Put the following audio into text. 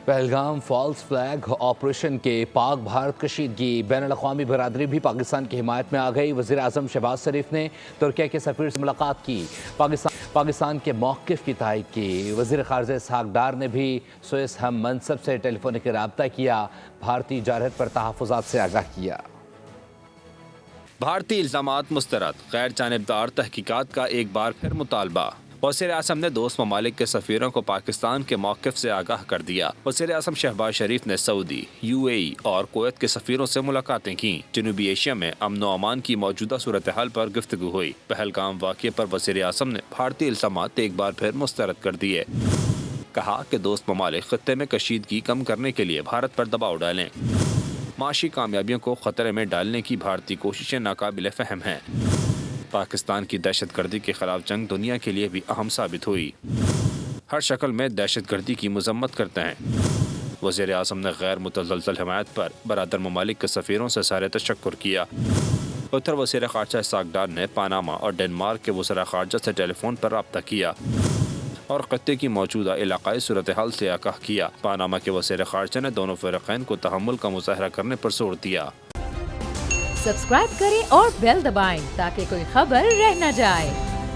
Pahalgam falls flag operation کے پاک بھارت کشیدگی، بین الاقوامی برادری بھی پاکستان کی حمایت میں آ گئی۔ وزیر اعظم شہباز شریف نے ترکیہ کے سفیر سے ملاقات کی، پاکستان کے موقف کی تائید کی۔ وزیر خارجہ اسحاق ڈار نے بھی سوئس ہم منصب سے ٹیلی فونک رابطہ کیا، بھارتی جارحیت پر تحفظات سے آگاہ کیا۔ بھارتی الزامات مسترد، غیر جانبدار تحقیقات کا ایک بار پھر مطالبہ۔ وزیر اعظم نے دوست ممالک کے سفیروں کو پاکستان کے موقف سے آگاہ کر دیا۔ وزیر اعظم شہباز شریف نے سعودی، یو اے ای اور کویت کے سفیروں سے ملاقاتیں کیں۔ جنوبی ایشیا میں امن و امان کی موجودہ صورتحال پر گفتگو ہوئی۔ پہلگام واقعے پر وزیر اعظم نے بھارتی الزامات ایک بار پھر مسترد کر دیے۔ کہا کہ دوست ممالک خطے میں کشیدگی کم کرنے کے لیے بھارت پر دباؤ ڈالیں۔ معاشی کامیابیوں کو خطرے میں ڈالنے کی بھارتی کوششیں ناقابل فہم ہیں۔ پاکستان کی دہشت گردی کے خلاف جنگ دنیا کے لیے بھی اہم ثابت ہوئی۔ ہر شکل میں دہشت گردی کی مذمت کرتے ہیں۔ وزیر اعظم نے غیر متزلزل حمایت پر برادر ممالک کے سفیروں سے اظہار تشکر کیا۔ اتر وزیر خارجہ اسحاق ڈار نے پاناما اور ڈنمارک کے وزراء خارجہ سے ٹیلی فون پر رابطہ کیا اور خطے کی موجودہ علاقائی صورتحال سے آگاہ کیا۔ پاناما کے وزیر خارجہ نے دونوں فریقین کو تحمل کا مظاہرہ کرنے پر زور دیا۔ سبسکرائب کریں اور بیل دبائیں تاکہ کوئی خبر رہ نہ جائے۔